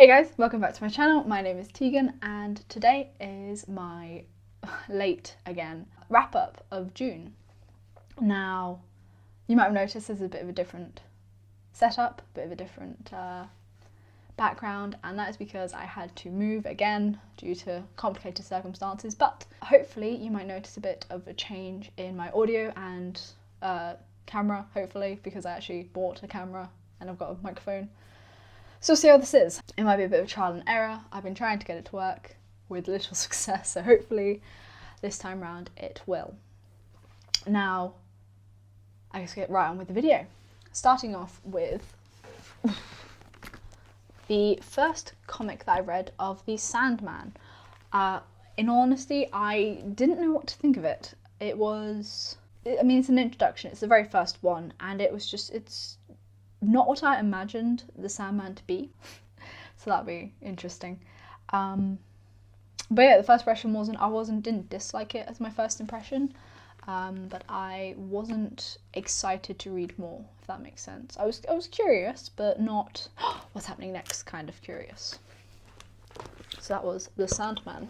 Hey guys, welcome back to my channel. My name is Teigan and today is my late again wrap up of June. Now, you might have noticed there's a bit of a different setup, a bit of a different background, and that is because I had to move again due to complicated circumstances, but hopefully you might notice a bit of a change in my audio and camera, hopefully, because I actually bought a camera and I've got a microphone. So we'll see how this is. It might be a bit of trial and error. I've been trying to get it to work with little success, so hopefully this time round it will. Now, I guess get right on with the video. Starting off with the first comic that I read of the Sandman. In all honesty, I didn't know what to think of it. It's an introduction, it's the very first one, and it's not what I imagined the Sandman to be, so that'd be interesting. But yeah, the first impression didn't dislike it as my first impression, but I wasn't excited to read more, if that makes sense. I was curious, but not what's happening next kind of curious. So that was the Sandman.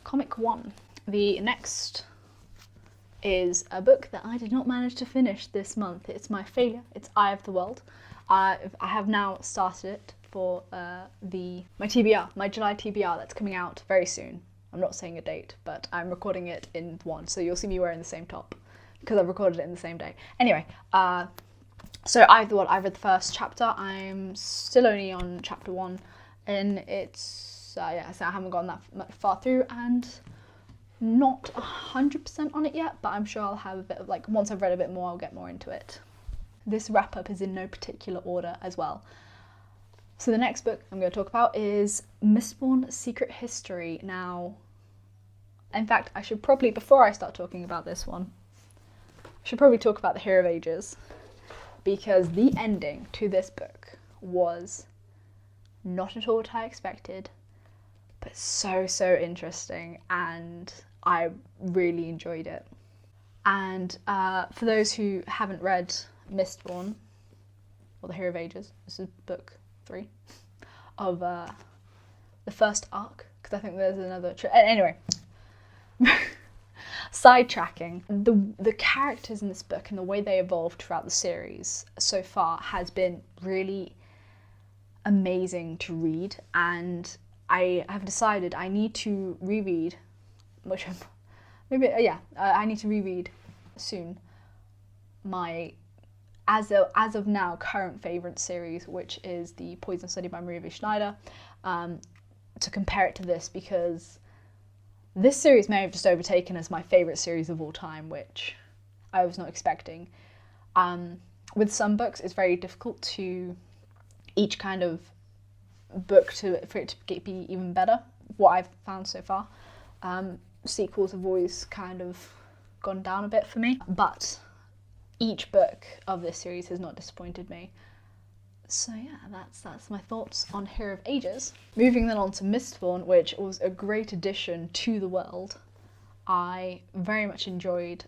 Comic 1. The next is a book that I did not manage to finish this month. It's my failure. It's Eye of the World. I have now started it for my TBR, my July TBR that's coming out very soon. I'm not saying a date, but I'm recording it in one, so you'll see me wearing the same top because I've recorded it in the same day. Anyway, so Eye of the World, I read the first chapter. I'm still only on chapter 1, and it's so I haven't gone that much far through, and not 100% on it yet, but I'm sure I'll have a bit of, once I've read a bit more, I'll get more into it. This wrap up is in no particular order as well. So the next book I'm going to talk about is Mistborn Secret History. Now, in fact, I should probably, before I start talking about this one, I should probably talk about The Hero of Ages, because the ending to this book was not at all what I expected, but so interesting, and I really enjoyed it. And for those who haven't read Mistborn, or The Hero of Ages, this is book 3 of the first arc, because I think there's another anyway. Sidetracking, the characters in this book and the way they evolved throughout the series so far has been really amazing to read, and I have decided I need to reread, I need to reread soon my, as of now, current favourite series, which is the Poison Study by Maria V. Schneider, to compare it to this, because this series may have just overtaken as my favourite series of all time, which I was not expecting. With some books, it's very difficult to each kind of book for it to be even better, what I've found so far. Sequels have always kind of gone down a bit for me, but each book of this series has not disappointed me. So yeah, that's my thoughts on Hero of Ages. Moving then on to Mistborn, which was a great addition to the world. I very much enjoyed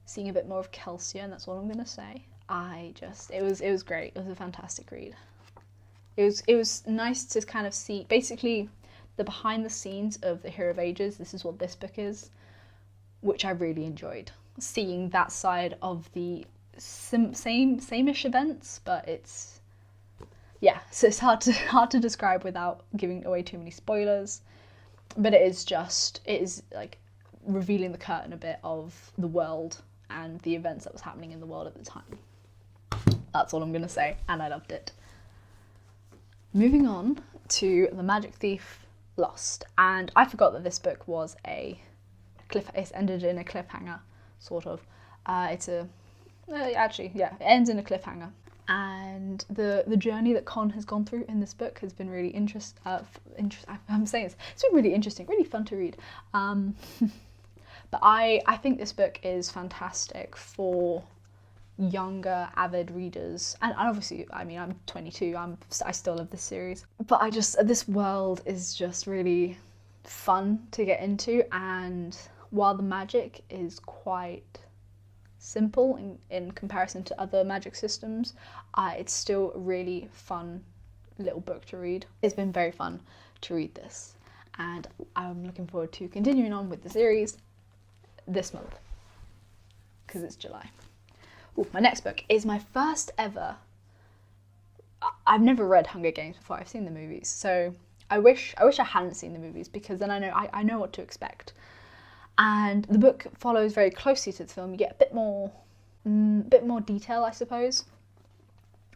seeing a bit more of Kelsia, and that's all I'm going to say. It was great. It was a fantastic read. It was nice to kind of see basically the behind the scenes of The Hero of Ages. This is what this book is, which I really enjoyed. Seeing that side of the same-ish events, but it's hard to describe without giving away too many spoilers. But it is like revealing the curtain a bit of the world and the events that was happening in the world at the time. That's all I'm gonna say, and I loved it. Moving on to The Magic Thief Lost, and I forgot that this book was it ended in a cliffhanger, sort of. It ends in a cliffhanger, and the journey that Con has gone through in this book has been really interesting. I'm saying it's been really interesting, really fun to read. But I think this book is fantastic for younger avid readers, and obviously, I mean, I'm 22, I still love this series, but this world is just really fun to get into, and while the magic is quite simple in comparison to other magic systems, it's still really fun little book to read. It's been very fun to read this, and I'm looking forward to continuing on with the series this month, because it's July. Ooh, my next book is my first ever... I've never read Hunger Games before. I've seen the movies, so I wish I hadn't seen the movies, because then I know what to expect. And the book follows very closely to the film. You get a bit more detail, I suppose.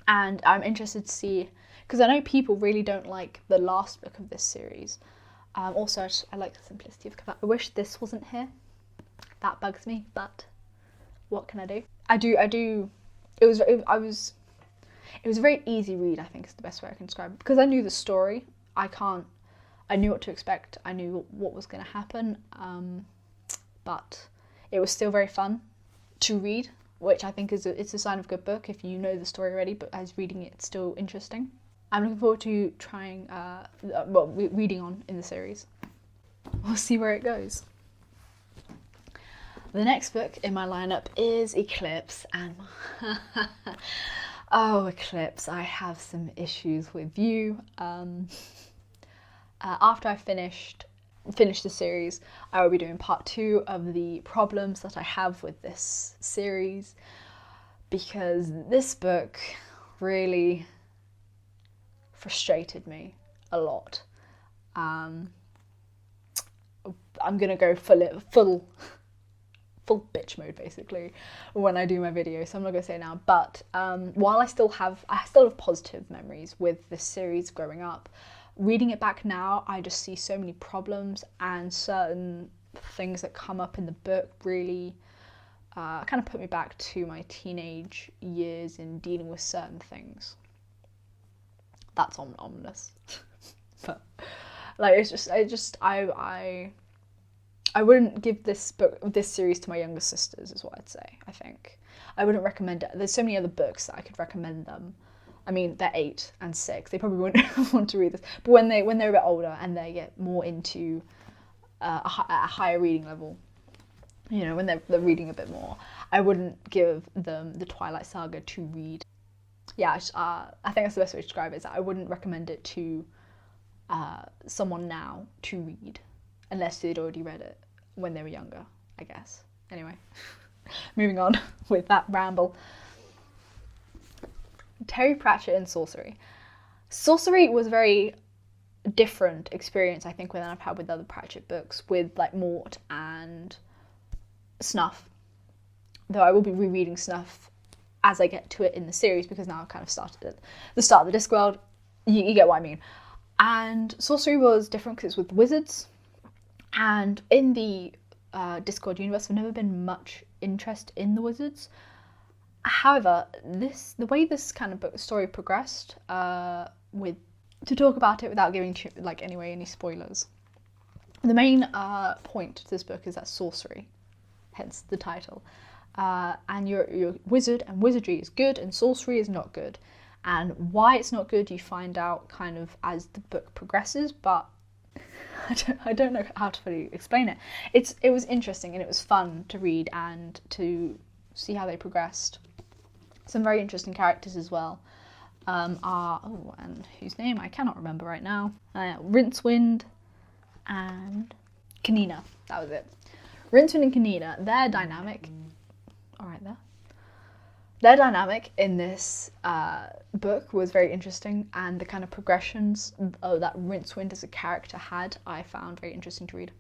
And I'm interested to see, because I know people really don't like the last book of this series. Also, I like the simplicity of cover. I wish this wasn't here. That bugs me, but what can I do? I do. It was a very easy read, I think is the best way I can describe it, because I knew the story. I knew what to expect. I knew what was going to happen. But it was still very fun to read, which I think it's a sign of a good book if you know the story already, but as reading it, it's still interesting. I'm looking forward to trying, reading on in the series. We'll see where it goes. The next book in my lineup is Eclipse, and oh, Eclipse, I have some issues with you. After I finish the series, I will be doing part 2 of the problems that I have with this series, because this book really frustrated me a lot. I'm gonna go full bitch mode basically when I do my video, so I'm not gonna say it now. But while I still have positive memories with this series growing up, reading it back now, I just see so many problems, and certain things that come up in the book really kind of put me back to my teenage years in dealing with certain things. That's ominous. But like, I wouldn't give this series to my younger sisters, is what I'd say. I think I wouldn't recommend it. There's so many other books that I could recommend them. I mean, they're 8 and 6. They probably wouldn't want to read this. But when they're a bit older and they get more into a higher reading level, you know, when they're reading a bit more, I wouldn't give them the Twilight Saga to read. Yeah, I think that's the best way to describe it, is that I wouldn't recommend it to someone now to read, unless they'd already read it when they were younger, I guess. Anyway, moving on with that ramble. Terry Pratchett and Sorcery. Sorcery was a very different experience, I think, than I've had with other Pratchett books, with like Mort and Snuff. Though I will be rereading Snuff as I get to it in the series, because now I've kind of started at the start of the Discworld. You get what I mean. And Sorcery was different because it's with wizards. And in the Discworld universe, I've never been much interest in the wizards. However, the way this kind of story progressed, to talk about it without giving any spoilers, the main point to this book is that sorcery, hence the title, and you're wizard, and wizardry is good and sorcery is not good, and why it's not good you find out kind of as the book progresses, but I don't know how to fully explain it. It was interesting and it was fun to read and to see how they progressed. Some very interesting characters as well and whose name I cannot remember right now. Rincewind and Kanina, that was it. Rincewind and Kanina, their dynamic, their dynamic in this book was very interesting, and the kind of progressions that Rincewind as a character had, I found very interesting to read.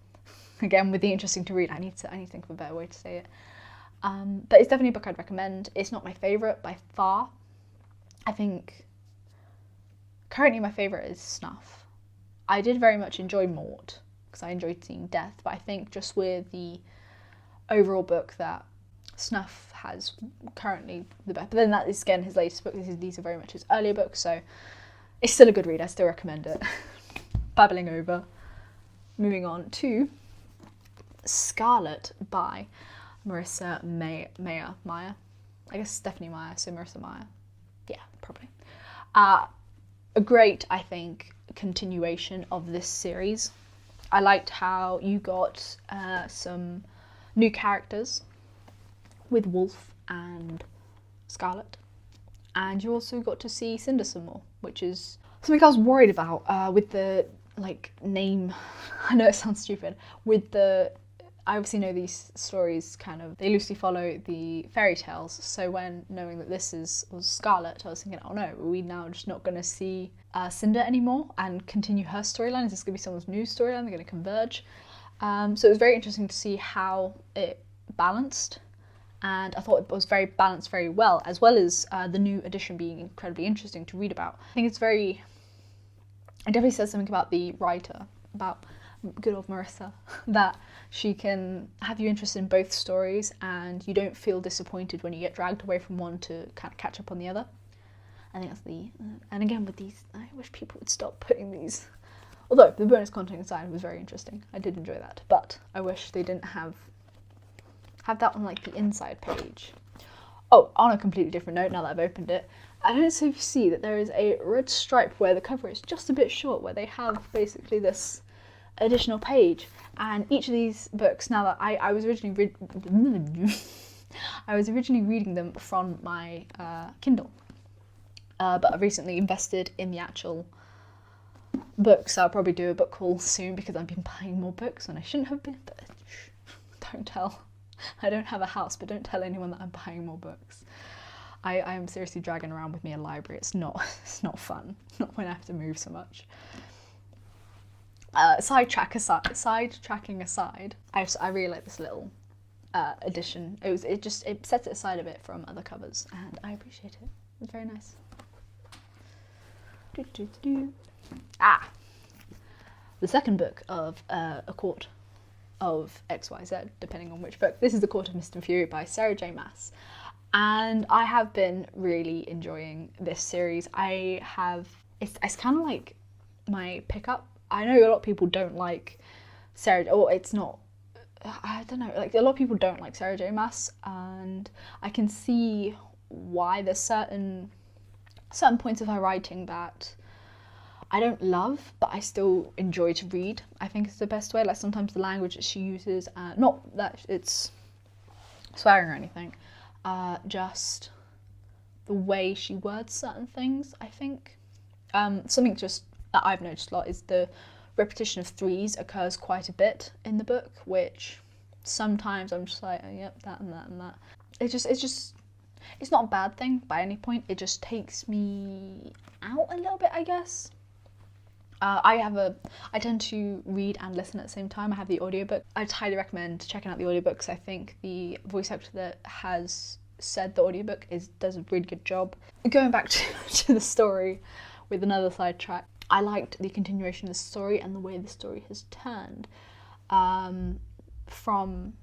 Again, with the interesting to read, I need to think of a better way to say it. But it's definitely a book I'd recommend. It's not my favourite by far. I think currently my favourite is Snuff. I did very much enjoy Mort, because I enjoyed seeing death, but I think just with the overall book that Snuff has currently the best. But then that is, again, his latest book. These are very much his earlier books, so it's still a good read. I still recommend it. Babbling over. Moving on to Scarlet by Marissa Meyer. I guess Stephanie Meyer, so Marissa Meyer. Yeah, probably. A great, I think, continuation of this series. I liked how you got some new characters with Wolf and Scarlet, and you also got to see Cinder some more, which is Something I was worried about with the like name. I know it sounds stupid. With the, I obviously know these stories they loosely follow the fairy tales. So when knowing that this was Scarlet, I was thinking, oh no, are we now just not going to see Cinder anymore and continue her storyline? Is this going to be someone's new storyline? They're going to converge. So it was very interesting to see how it balanced. And I thought it was very balanced very well as the new edition being incredibly interesting to read about. I think it definitely says something about the writer, about good old Marissa, that she can have you interested in both stories and you don't feel disappointed when you get dragged away from one to kind of catch up on the other. I think that's and again with these, I wish people would stop putting these, although the bonus content inside was very interesting, I did enjoy that, but I wish they didn't have that on like the inside page. Oh, on a completely different note, now that I've opened it, I don't know if you see that there is a red stripe where the cover is just a bit short, where they have basically this additional page, and each of these books, now that I was originally reading them from my Kindle, but I've recently invested in the actual books, so I'll probably do a book haul soon because I've been buying more books and I shouldn't have been, but don't tell. I don't have a house, but don't tell anyone that I'm buying more books. I am seriously dragging around with me a library. It's not fun. Not when I have to move so much. Sidetracking aside, I really like this little edition. It sets it aside a bit from other covers, and I appreciate it. It's very nice. The second book of A Court of XYZ, depending on which book. This is The Court of Mist and Fury by Sarah J. Maas. And I have been really enjoying this series. It's kind of like my pickup. I know a lot of people don't like Sarah, or it's not, I don't know, like a lot of people don't like Sarah J. Maas, and I can see why. There's certain points of her writing that I don't love, but I still enjoy to read. I think it's the best way. Like sometimes the language that she uses, not that it's swearing or anything, just the way she words certain things, I think. Something just that I've noticed a lot is the repetition of threes occurs quite a bit in the book, which sometimes I'm just like, oh, yep, that and that and that. It's not a bad thing by any point. It just takes me out a little bit, I guess. I tend to read and listen at the same time. I have the audiobook. I'd highly recommend checking out the audiobooks. I think the voice actor that has said the audiobook does a really good job. Going back to the story with another sidetrack, I liked the continuation of the story and the way the story has turned from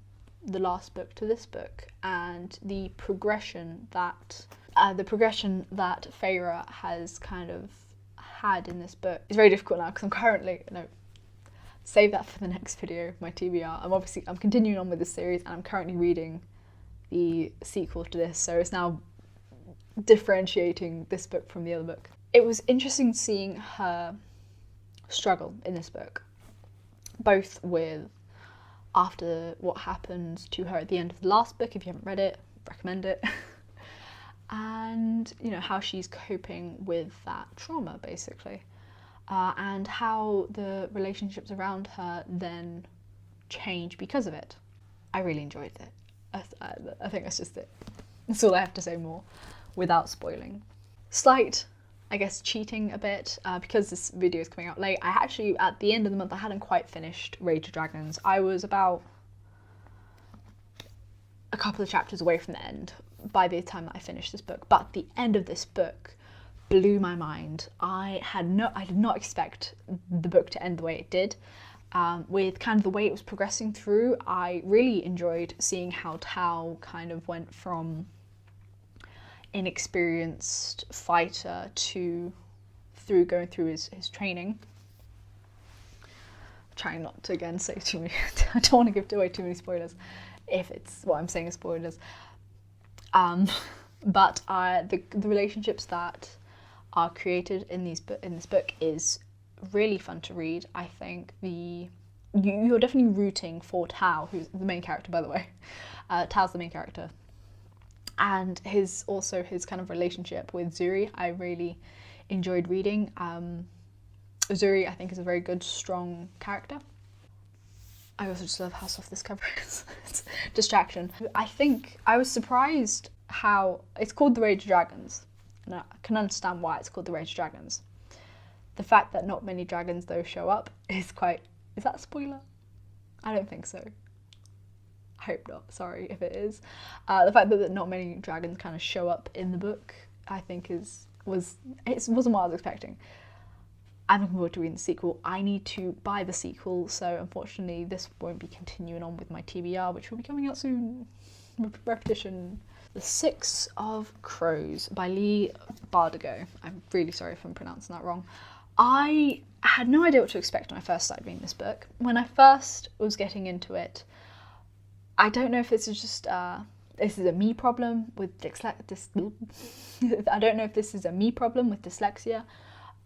the last book to this book, and the progression that Feyre has kind of had in this book. It's very difficult now because I'm currently, save that for the next video, my TBR. I'm continuing on with this series and I'm currently reading the sequel to this, so it's now differentiating this book from the other book. It was interesting seeing her struggle in this book, both with after what happened to her at the end of the last book. If you haven't read it, recommend it. And how she's coping with that trauma, basically, and how the relationships around her then change because of it. I really enjoyed it. I think that's just it. That's all I have to say more without spoiling. Slight, I guess, cheating a bit, because this video is coming out late. I actually, at the end of the month, I hadn't quite finished Rage of Dragons. I was about a couple of chapters away from the end by the time that I finished this book, but the end of this book blew my mind. I did not expect the book to end the way it did. With kind of the way it was progressing through, I really enjoyed seeing how Tao kind of went from inexperienced fighter through going through his training. Trying not to again say too many, I don't want to give away too many spoilers if it's what I'm saying is spoilers. But the relationships that are created in this book is really fun to read. I think you're definitely rooting for Tao, who's the main character, by the way. Tao's the main character, and his kind of relationship with Zuri I really enjoyed reading. Uzuri, I think, is a very good, strong character. I also just love how soft this cover is. It's distraction. I think I was surprised how it's called The Rage of Dragons, and I can understand why it's called The Rage of Dragons. The fact that not many dragons though show up is quite... Is that a spoiler? I don't think so. I hope not. Sorry if it is. The fact that not many dragons kind of show up in the book, I think it wasn't what I was expecting. I'm looking forward to reading the sequel. I need to buy the sequel, so unfortunately this won't be continuing on with my TBR, which will be coming out soon. Repetition. The Six of Crows by Lee Bardugo. I'm really sorry if I'm pronouncing that wrong. I had no idea what to expect when I first started reading this book. When I first was getting into it, I don't know if this is just this is a me problem with I don't know if this is a me problem with dyslexia,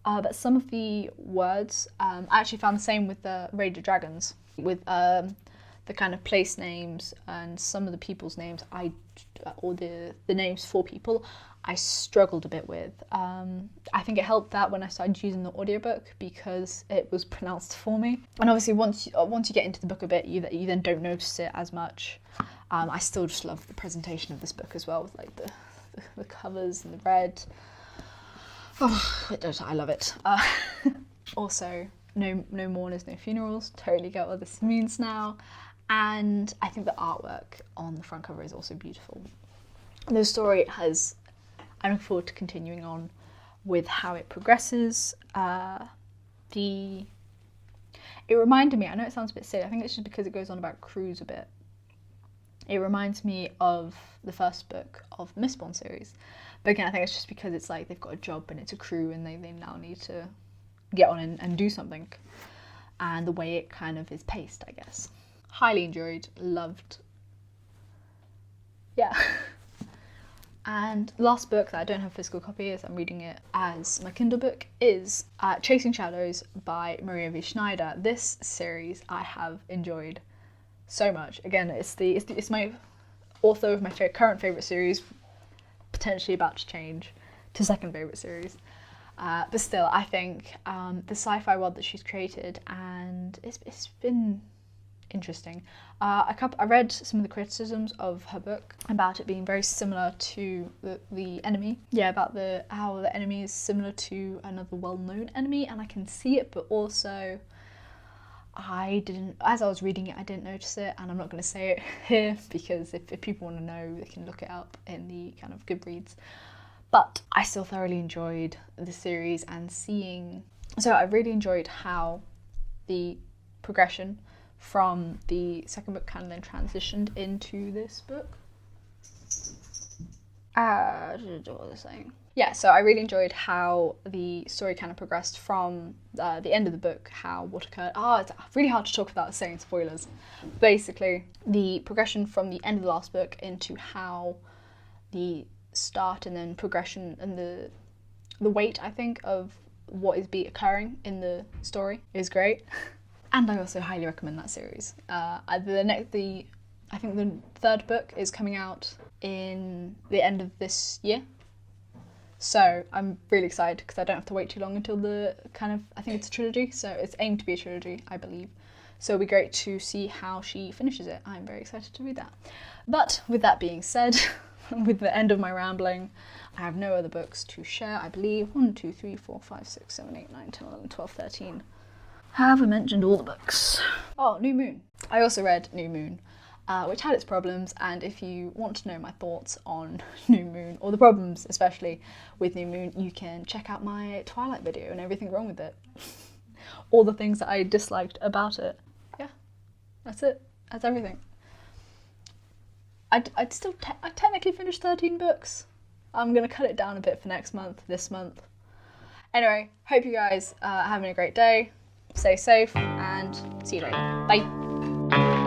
but some of the words I actually found the same with the Rage of Dragons, with the kind of place names and some of the people's names, or the names for people, I struggled a bit with. I think it helped that when I started using the audiobook because it was pronounced for me. And obviously once you get into the book a bit, you then don't notice it as much. I still just love the presentation of this book as well, with like the covers and the red. Oh, I love it. Also, no mourners, no funerals. Totally get what this means now. And I think the artwork on the front cover is also beautiful. The story has... I'm looking forward to continuing on with how it progresses. It reminded me, I know it sounds a bit silly, I think it's just because it goes on about crews a bit. It reminds me of the first book of the Mistborn series. But again, I think it's just because it's like they've got a job and it's a crew and they now need to get on and do something. And the way it kind of is paced, I guess. Highly enjoyed, loved. Yeah. And the last book that I don't have a physical copy, as I'm reading it as my Kindle book, is Chasing Shadows by Maria V. Schneider. This series I have enjoyed so much. Again, it's my author of my current favourite series, potentially about to change to second favourite series. But still, I think the sci-fi world that she's created, and it's been interesting. I read some of the criticisms of her book about it being very similar to the Enemy. Yeah, about how the Enemy is similar to another well-known enemy, and I can see it, but also as I was reading it, I didn't notice it, and I'm not going to say it here because if people want to know, they can look it up in the kind of Goodreads. But I still thoroughly enjoyed the series and so I really enjoyed how the progression from the second book kind of then transitioned into this book. What was I saying? Yeah, so I really enjoyed how the story kind of progressed from the end of the book, what occurred. It's really hard to talk without saying spoilers. Basically, the progression from the end of the last book into how the start and then progression and the weight, I think, of what is occurring in the story is great. And I also highly recommend that series. I think the third book is coming out in the end of this year. So I'm really excited because I don't have to wait too long until I think it's a trilogy, so it's aimed to be a trilogy, I believe. So it'll be great to see how she finishes it. I'm very excited to read that. But with that being said, with the end of my rambling, I have no other books to share, I believe. 1, 2, 3, 4, 5, 6, 7, 8, 9, 10, 11, 12, 13. Have I mentioned all the books? Oh, New Moon. I also read New Moon, which had its problems, and if you want to know my thoughts on New Moon, or the problems especially with New Moon, you can check out my Twilight video and everything wrong with it. All the things that I disliked about it. Yeah, that's it. That's everything. I technically finished 13 books. I'm going to cut it down a bit for this month. Anyway, hope you guys are having a great day. Stay safe and see you later. Bye.